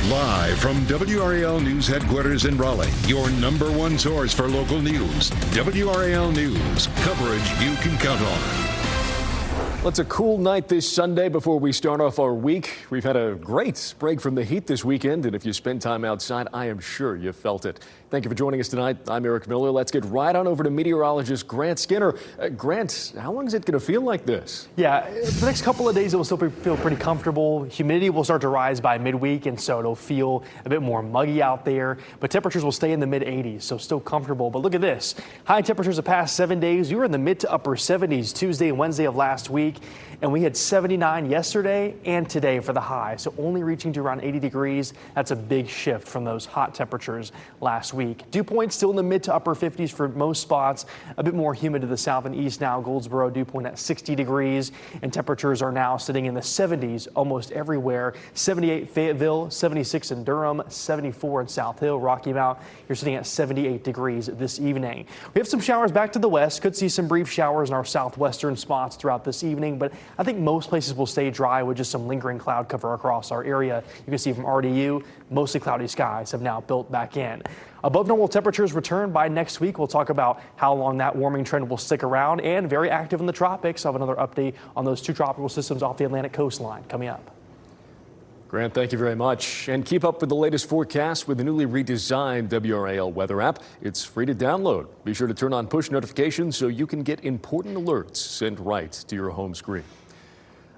Live from WRAL News headquarters in Raleigh, your number one source for local news. WRAL News, coverage you can count on. Well, it's a cool night this Sunday before we start off our week. We've had a great break from the heat this weekend, and if you spend time outside, I am sure you felt it. Thank you for joining us tonight. I'm Eric Miller. Let's get right on over to meteorologist Grant Skinner. Grant, how long is it going to feel like this? Yeah, for the next couple of days, it will still feel pretty comfortable. Humidity will start to rise by midweek, and so it'll feel a bit more muggy out there. But temperatures will stay in the mid-80s, so still comfortable. But look at this. High temperatures the past 7 days. We were in the mid to upper 70s Tuesday and Wednesday of last week, and we had 79 yesterday and today for the high. So only reaching to around 80 degrees. That's a big shift from those hot temperatures last week. Dew point still in the mid to upper 50s for most spots. A bit more humid to the south and east now. Goldsboro dew point at 60 degrees, and temperatures are now sitting in the 70s almost everywhere. 78 Fayetteville, 76 in Durham, 74 in South Hill. Rocky Mount, you're sitting at 78 degrees this evening. We have some showers back to the west. Could see some brief showers in our southwestern spots throughout this evening, but I think most places will stay dry with just some lingering cloud cover across our area. You can see from RDU, mostly cloudy skies have now built back in. Above normal temperatures return by next week. We'll talk about how long that warming trend will stick around, and very active in the tropics. I'll have another update on those two tropical systems off the Atlantic coastline coming up. Grant, thank you very much. And keep up with the latest forecast with the newly redesigned WRAL weather app. It's free to download. Be sure to turn on push notifications so you can get important alerts sent right to your home screen.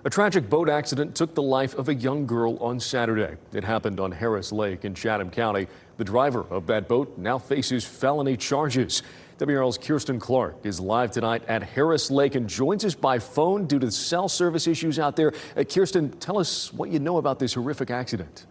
A tragic boat accident took the life of a young girl on Saturday. It happened on Harris Lake in Chatham County. The driver of that boat now faces felony charges. WRAL's Kirsten Clark is live tonight at Harris Lake and joins us by phone due to cell service issues out there. Kirsten, tell us what you know about this horrific accident.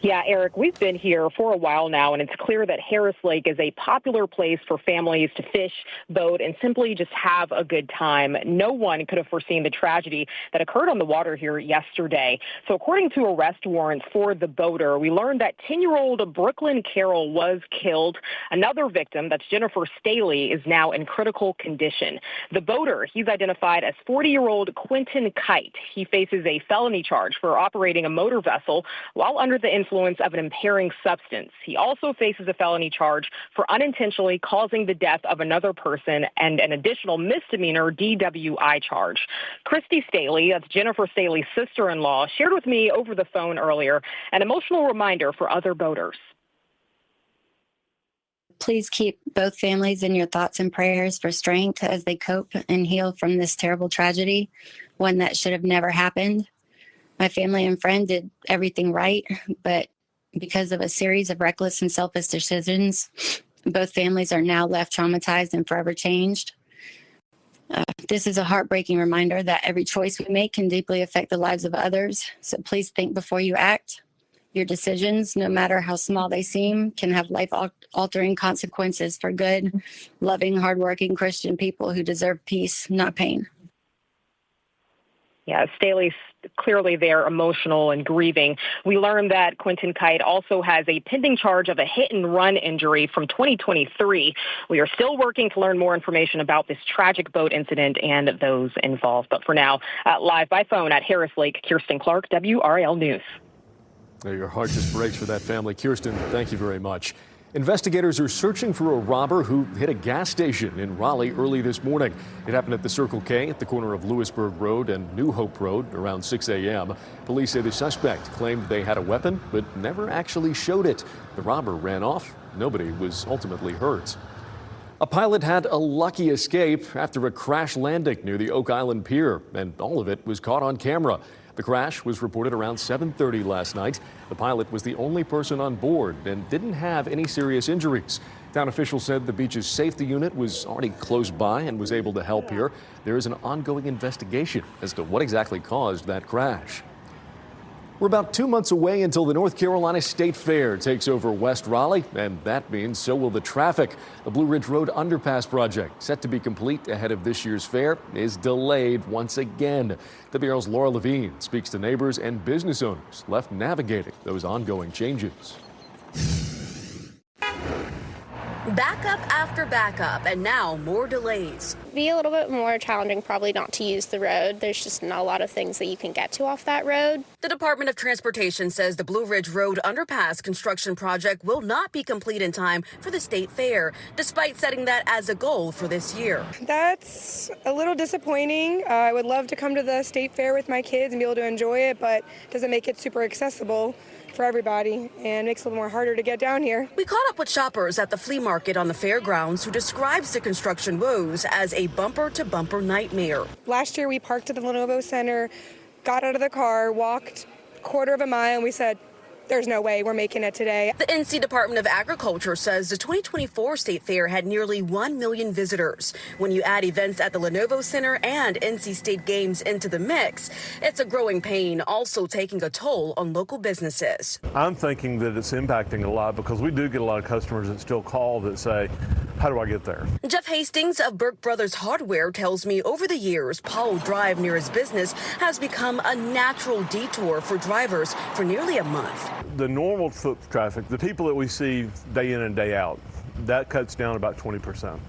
Yeah, Eric, we've been here for a while now, and it's clear that Harris Lake is a popular place for families to fish, boat, and simply just have a good time. No one could have foreseen the tragedy that occurred on the water here yesterday. So according to arrest warrants for the boater, we learned that 10-year-old Brooklyn Carroll was killed. Another victim, that's Jennifer Staley, is now in critical condition. The boater, he's identified as 40-year-old Quentin Kite. He faces a felony charge for operating a motor vessel while under the influence of an impairing substance. He also faces a felony charge for unintentionally causing the death of another person and an additional misdemeanor DWI charge. Christy Staley, that's Jennifer Staley's sister-in-law, shared with me over the phone earlier an emotional reminder for other boaters. Please keep both families in your thoughts and prayers for strength as they cope and heal from this terrible tragedy, one that should have never happened. My family and friend did everything right, but because of a series of reckless and selfish decisions, both families are now left traumatized and forever changed. This is a heartbreaking reminder that every choice we make can deeply affect the lives of others. So please think before you act. Your decisions, no matter how small they seem, can have life-altering consequences for good, loving, hardworking Christian people who deserve peace, not pain. Yeah, Staley's clearly they're emotional and grieving. We learned that Quentin Kite also has a pending charge of a hit-and-run injury from 2023. We are still working to learn more information about this tragic boat incident and those involved. But for now, live by phone at Harris Lake, Kirsten Clark, WRAL News. Your heart just breaks for that family. Kirsten, thank you very much. Investigators are searching for a robber who hit a gas station in Raleigh early this morning. It happened at the Circle K at the corner of Lewisburg Road and New Hope Road around 6 a.m. Police say the suspect claimed they had a weapon, but never actually showed it. The robber ran off. Nobody was ultimately hurt. A pilot had a lucky escape after a crash landing near the Oak Island Pier, and all of it was caught on camera. The crash was reported around 7:30 last night. The pilot was the only person on board and didn't have any serious injuries. Town officials said the beach's safety unit was already close by and was able to help here. There is an ongoing investigation as to what exactly caused that crash. We're about 2 months away until the North Carolina State Fair takes over West Raleigh, and that means so will the traffic. The Blue Ridge Road Underpass project, set to be complete ahead of this year's fair, is delayed once again. WRAL's Laura Levine speaks to neighbors and business owners left navigating those ongoing changes. Backup after backup, and now more delays. Be a little bit more challenging probably not to use the road. There's just not a lot of things that you can get to off that road. The Department of Transportation says the Blue Ridge Road underpass construction project will not be complete in time for the state fair, despite setting that as a goal for this year. That's a little disappointing. I would love to come to the state fair with my kids and be able to enjoy it, but it doesn't make it super accessible for everybody and makes it a little more harder to get down here. We caught up with shoppers at the flea market on the fairgrounds who describes the construction woes as a bumper-to-bumper nightmare. Last year we parked at the Lenovo Center, got out of the car, walked a quarter of a mile, and we said, there's no way we're making it today. The NC Department of Agriculture says the 2024 State Fair had nearly 1 million visitors. When you add events at the Lenovo Center and NC State Games into the mix, it's a growing pain, also taking a toll on local businesses. I'm thinking that it's impacting a lot because we do get a lot of customers that still call that say, how do I get there? Jeff Hastings of Burke Brothers Hardware tells me over the years, Powell Drive near his business has become a natural detour for drivers for nearly a month. The normal foot traffic, the people that we see day in and day out, that cuts down about 20%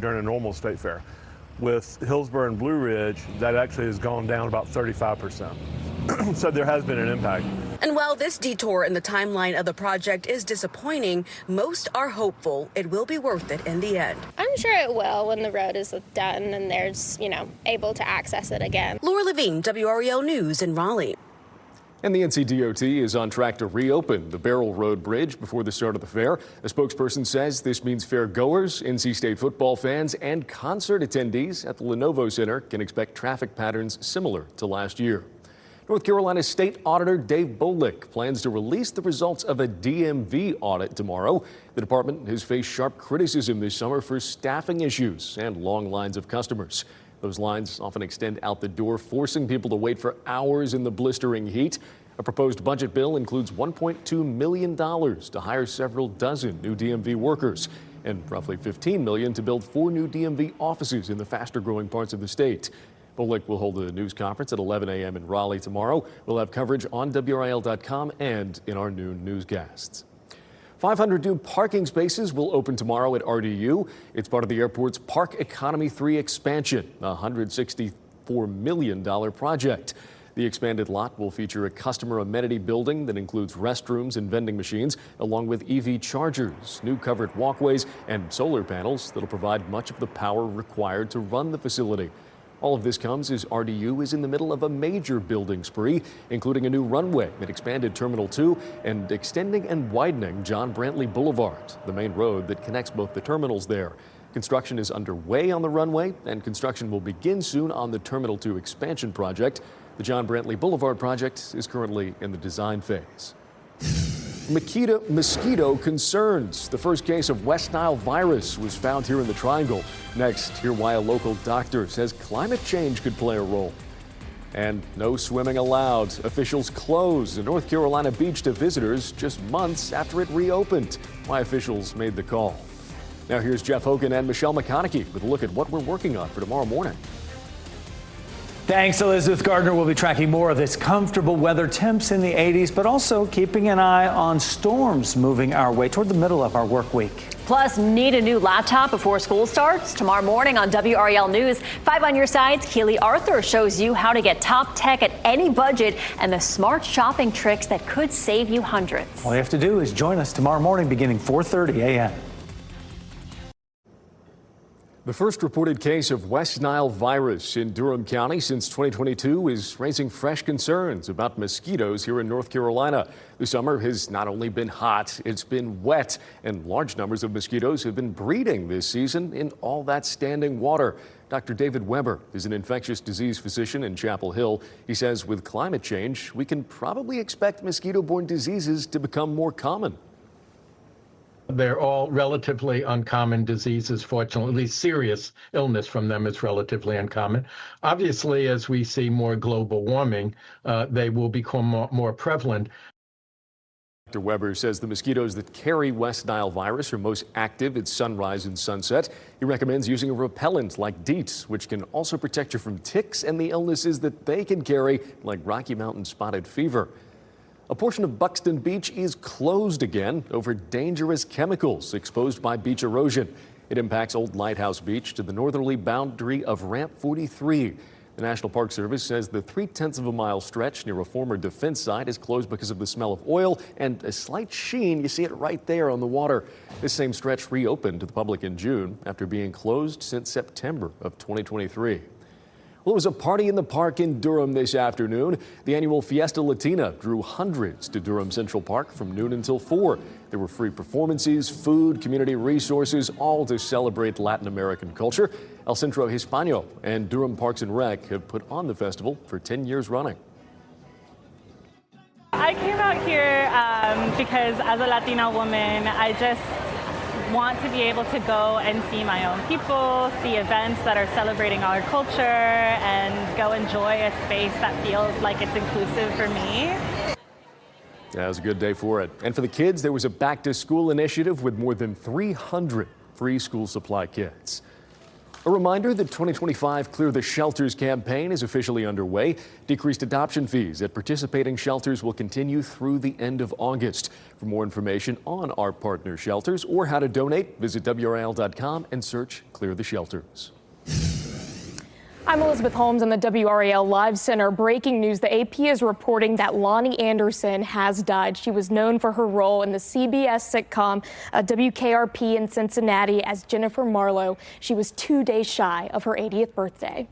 during a normal state fair. With Hillsborough and Blue Ridge, that actually has gone down about 35%. So there has been an impact. And while this detour in the timeline of the project is disappointing, most are hopeful it will be worth it in the end. I'm sure it will when the road is done and there's, able to access it again. Laura Levine, WRAL News in Raleigh. And the NCDOT is on track to reopen the Barrel Road Bridge before the start of the fair. A spokesperson says this means fair goers, NC State football fans, and concert attendees at the Lenovo Center can expect traffic patterns similar to last year. North Carolina State Auditor Dave Bolick plans to release the results of a DMV audit tomorrow. The department has faced sharp criticism this summer for staffing issues and long lines of customers. Those lines often extend out the door, forcing people to wait for hours in the blistering heat. A proposed budget bill includes $1.2 million to hire several dozen new DMV workers and roughly $15 million to build 4 new DMV offices in the faster growing parts of the state. Bolick will hold a news conference at 11 a.m. in Raleigh tomorrow. We'll have coverage on WRAL.com and in our noon newscasts. 500 new parking spaces will open tomorrow at RDU. It's part of the airport's Park Economy 3 expansion, a $164 million project. The expanded lot will feature a customer amenity building that includes restrooms and vending machines, along with EV chargers, new covered walkways, and solar panels that'll provide much of the power required to run the facility. All of this comes as RDU is in the middle of a major building spree, including a new runway that expanded Terminal 2 and extending and widening John Brantley Boulevard, the main road that connects both the terminals there. Construction is underway on the runway, and construction will begin soon on the Terminal 2 expansion project. The John Brantley Boulevard project is currently in the design phase. Mosquito concerns. The first case of West Nile virus was found here in the Triangle. Next, hear why a local doctor says climate change could play a role. And no swimming allowed. Officials closed a North Carolina beach to visitors just months after it reopened. Why officials made the call. Now here's Jeff Hogan and Michelle McConaughey with a look at what we're working on for tomorrow morning. Thanks, Elizabeth Gardner. We'll be tracking more of this comfortable weather, temps in the 80s, but also keeping an eye on storms moving our way toward the middle of our work week. Plus, need a new laptop before school starts? Tomorrow morning on WRAL News, 5 on your sides, Keely Arthur shows you how to get top tech at any budget and the smart shopping tricks that could save you hundreds. All you have to do is join us tomorrow morning beginning 4:30 a.m. The first reported case of West Nile virus in Durham County since 2022 is raising fresh concerns about mosquitoes here in North Carolina. The summer has not only been hot, it's been wet, and large numbers of mosquitoes have been breeding this season in all that standing water. Dr. David Weber is an infectious disease physician in Chapel Hill. He says with climate change, we can probably expect mosquito-borne diseases to become more common. They're all relatively uncommon diseases, fortunately. Serious illness from them is relatively uncommon. Obviously, as we see more global warming, they will become more prevalent. Dr. Weber says the mosquitoes that carry West Nile virus are most active at sunrise and sunset. He recommends using a repellent like DEET, which can also protect you from ticks and the illnesses that they can carry, like Rocky Mountain spotted fever. A portion of Buxton Beach is closed again over dangerous chemicals exposed by beach erosion. It impacts Old Lighthouse Beach to the northerly boundary of Ramp 43. The National Park Service says the 0.3 of a mile stretch near a former defense site is closed because of the smell of oil and a slight sheen. You see it right there on the water. This same stretch reopened to the public in June after being closed since September of 2023. Well, it was a party in the park in Durham this afternoon. The annual Fiesta Latina drew hundreds to Durham Central Park from noon until 4. There were free performances, food, community resources, all to celebrate Latin American culture. El Centro Hispano and Durham Parks and Rec have put on the festival for 10 years running. I came out here because as a Latina woman, I just want to be able to go and see my own people, see events that are celebrating our culture, and go enjoy a space that feels like it's inclusive for me. Yeah, it was a good day for it. And for the kids, there was a back to school initiative with more than 300 free school supply kits. A reminder that 2025 Clear the Shelters campaign is officially underway. Decreased adoption fees at participating shelters will continue through the end of August. For more information on our partner shelters or how to donate, visit WRAL.com and search Clear the Shelters. I'm Elizabeth Holmes in the WRAL Live Center. Breaking news, the AP is reporting that Lonnie Anderson has died. She was known for her role in the CBS sitcom WKRP in Cincinnati as Jennifer Marlowe. She was 2 days shy of her 80th birthday.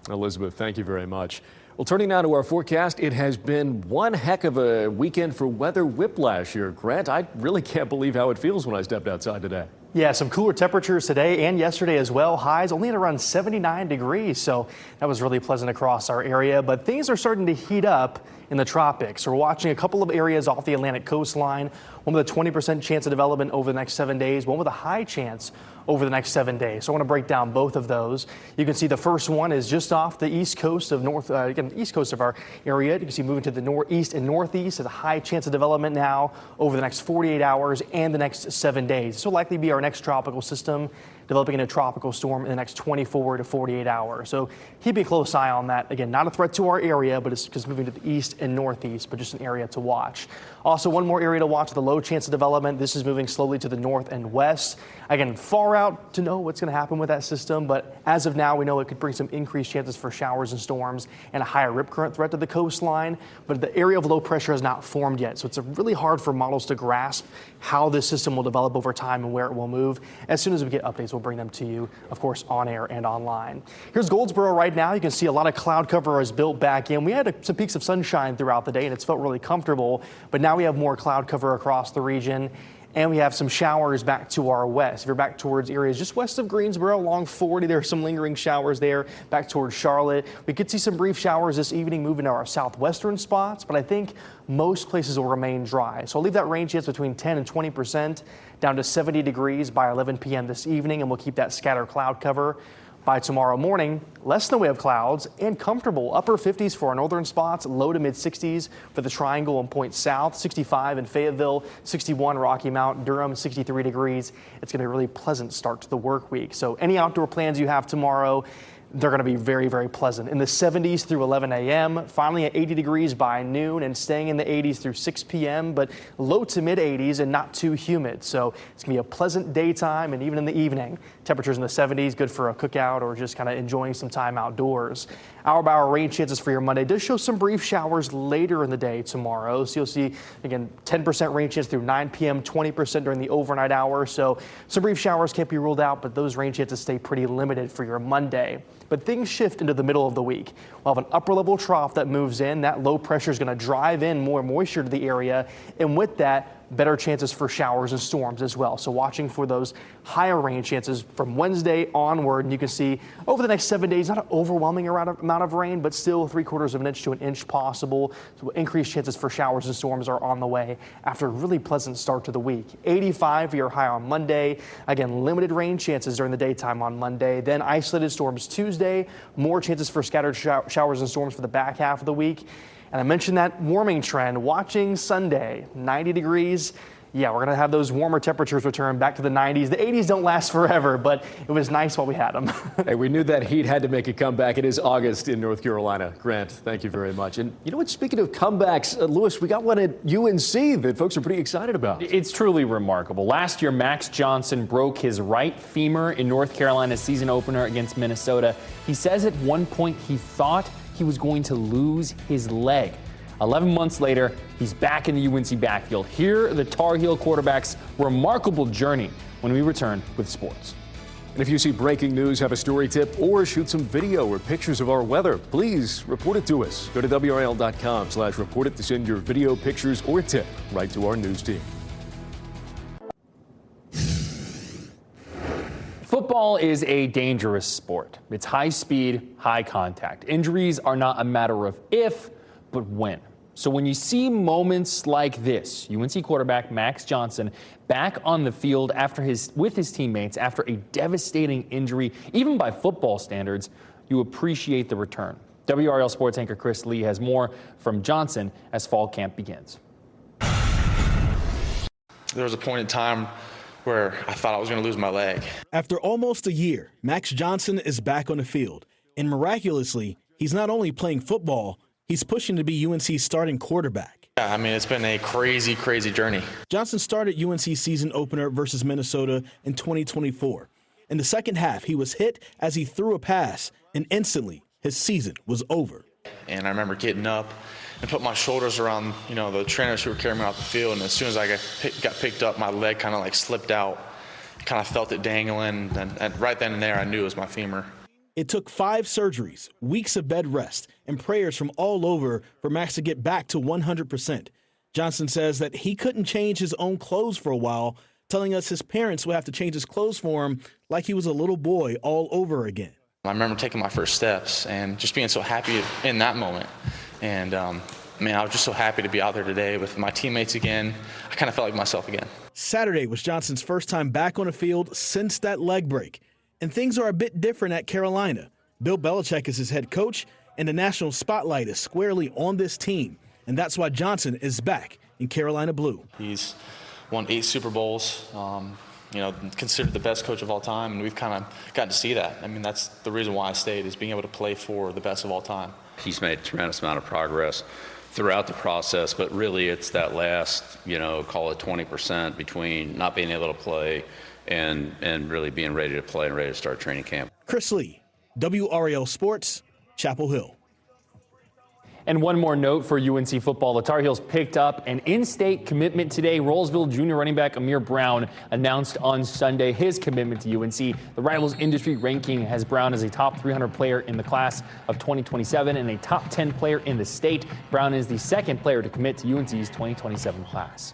Elizabeth, thank you very much. Well, turning now to our forecast, it has been one heck of a weekend for weather whiplash here, Grant. I really can't believe how it feels when I stepped outside today. Yeah, some cooler temperatures today and yesterday as well. Highs only at around 79 degrees, so that was really pleasant across our area. But things are starting to heat up in the tropics. We're watching a couple of areas off the Atlantic coastline, one with a 20% chance of development over the next 7 days, one with a high chance over the next 7 days. So I want to break down both of those. You can see the first one is just off the east coast of east coast of our area. You can see moving to the northeast and northeast at a high chance of development now over the next 48 hours and the next 7 days. This will likely be our next tropical system, developing into a tropical storm in the next 24 to 48 hours. So keep a close eye on that. Again, not a threat to our area, but it's just moving to the east and northeast, but just an area to watch. Also, one more area to watch with a low chance of development. This is moving slowly to the north and west. Again, far out to know what's going to happen with that system, but as of now, we know it could bring some increased chances for showers and storms and a higher rip current threat to the coastline. But the area of low pressure has not formed yet, so it's really hard for models to grasp how this system will develop over time and where it will move. As soon as we get updates, we'll bring them to you, of course, on air and online. Here's Goldsboro right now. You can see a lot of cloud cover is built back in. We had some peaks of sunshine throughout the day, and it's felt really comfortable, but now we have more cloud cover across the region. And we have some showers back to our west. If you're back towards areas just west of Greensboro, along 40, there are some lingering showers there. Back towards Charlotte, we could see some brief showers this evening moving to our southwestern spots, but I think most places will remain dry. So I'll leave that rain chance between 10 and 20%, down to 70 degrees by 11 p.m. this evening, and we'll keep that scattered cloud cover. By tomorrow morning, less in the way of clouds and comfortable upper 50s for our northern spots, low to mid 60s for the Triangle and Point South, 65 in Fayetteville, 61 Rocky Mount, Durham, 63 degrees. It's going to be a really pleasant start to the work week. So any outdoor plans you have tomorrow, they're going to be very, very pleasant. In the 70s through 11 a.m., finally at 80 degrees by noon and staying in the 80s through 6 p.m., but low to mid 80s and not too humid. So it's going to be a pleasant daytime and even in the evening. Temperatures in the 70s, good for a cookout or just kind of enjoying some time outdoors. Hour by hour rain chances for your Monday does show some brief showers later in the day tomorrow. So you'll see, again, 10% rain chance through 9 p.m., 20% during the overnight hour. So some brief showers can't be ruled out, but those rain chances stay pretty limited for your Monday. But things shift into the middle of the week. We'll have an upper level trough that moves in. That low pressure is going to drive in more moisture to the area. And with that, better chances for showers and storms as well. So watching for those higher rain chances from Wednesday onward. And you can see over the next 7 days, not an overwhelming amount of rain, but still 3/4 of an inch to an inch possible. So increased chances for showers and storms are on the way after a really pleasant start to the week. 85 for your high on Monday. Again, limited rain chances during the daytime on Monday. Then isolated storms Tuesday. More chances for scattered showers and storms for the back half of the week. And I mentioned that warming trend. Watching Sunday, 90 degrees. Yeah, we're going to have those warmer temperatures return back to the 90s. The 80s don't last forever, but it was nice while we had them. Hey, we knew that heat had to make a comeback. It is August in North Carolina. Grant, thank you very much. And you know what? Speaking of comebacks, Lewis, we got one at UNC that folks are pretty excited about. It's truly remarkable. Last year, Max Johnson broke his right femur in North Carolina's season opener against Minnesota. He says at one point he thought he was going to lose his leg. 11 months later, he's back in the UNC backfield. Hear the Tar Heel quarterback's remarkable journey when we return with sports. And if you see breaking news, have a story tip, or shoot some video or pictures of our weather, please report it to us. Go to WRAL.com/report it to send your video, pictures, or tip right to our news team. Football is a dangerous sport. It's high speed, high contact. Injuries are not a matter of if, but when. So when you see moments like this, UNC quarterback Max Johnson back on the field with his teammates after a devastating injury, even by football standards, you appreciate the return. WRAL sports anchor Chris Lee has more from Johnson as fall camp begins. There was a point in time where I thought I was going to lose my leg. After almost a year, Max Johnson is back on the field. And miraculously, he's not only playing football, he's pushing to be UNC's starting quarterback. Yeah, I mean, it's been a crazy, crazy journey. Johnson started UNC's season opener versus Minnesota in 2024. In the second half, he was hit as he threw a pass, and instantly his season was over. And I remember getting up and put my shoulders around, the trainers who were carrying me off the field. And as soon as I got picked up, my leg kind of like slipped out. Kind of felt it dangling. And right then and there, I knew it was my femur. It took 5 surgeries, weeks of bed rest, and prayers from all over for Max to get back to 100%. Johnson says that he couldn't change his own clothes for a while, telling us his parents would have to change his clothes for him like he was a little boy all over again. I remember taking my first steps and just being so happy in that moment. And, I was just so happy to be out there today with my teammates again. I kind of felt like myself again. Saturday was Johnson's first time back on the field since that leg break. And things are a bit different at Carolina. Bill Belichick is his head coach, and the national spotlight is squarely on this team. And that's why Johnson is back in Carolina blue. He's won 8 Super Bowls, considered the best coach of all time, and we've kind of gotten to see that. I mean, that's the reason why I stayed, is being able to play for the best of all time. He's made a tremendous amount of progress throughout the process, but really it's that last, call it 20% between not being able to play and really being ready to play and ready to start training camp. Chris Lee, WRAL Sports, Chapel Hill. And one more note for UNC football. The Tar Heels picked up an in-state commitment today. Rolesville junior running back Amir Brown announced on Sunday his commitment to UNC. The Rivals industry ranking has Brown as a top 300 player in the class of 2027 and a top 10 player in the state. Brown is the second player to commit to UNC's 2027 class.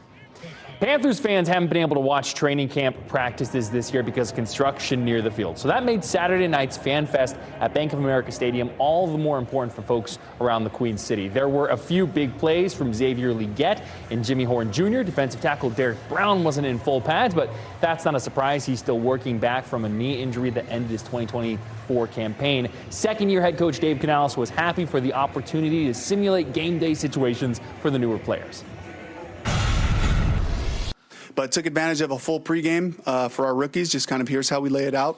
Panthers fans haven't been able to watch training camp practices this year because of construction near the field. So that made Saturday night's Fan Fest at Bank of America Stadium all the more important for folks around the Queen City. There were a few big plays from Xavier Leggett and Jimmy Horn Jr. Defensive tackle Derek Brown wasn't in full pads, but that's not a surprise. He's still working back from a knee injury that ended his 2024 campaign. Second-year head coach Dave Canales was happy for the opportunity to simulate game day situations for the newer players. But took advantage of a full pregame for our rookies. Just kind of here's how we lay it out.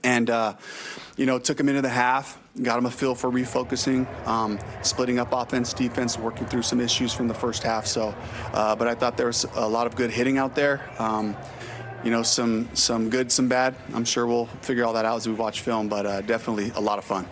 And, took them into the half, got them a feel for refocusing, splitting up offense, defense, working through some issues from the first half. So, but I thought there was a lot of good hitting out there. Some good, some bad. I'm sure we'll figure all that out as we watch film, but definitely a lot of fun.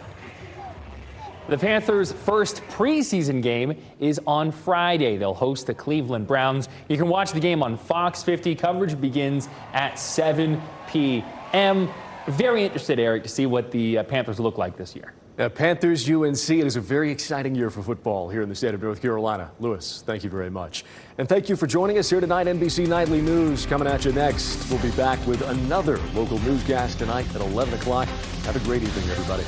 The Panthers' first preseason game is on Friday. They'll host the Cleveland Browns. You can watch the game on Fox 50. Coverage begins at 7 p.m. Very interested, Eric, to see what the Panthers look like this year. Panthers UNC, it is a very exciting year for football here in the state of North Carolina. Lewis, thank you very much. And thank you for joining us here tonight. NBC Nightly News coming at you next. We'll be back with another local newscast tonight at 11 o'clock. Have a great evening, everybody.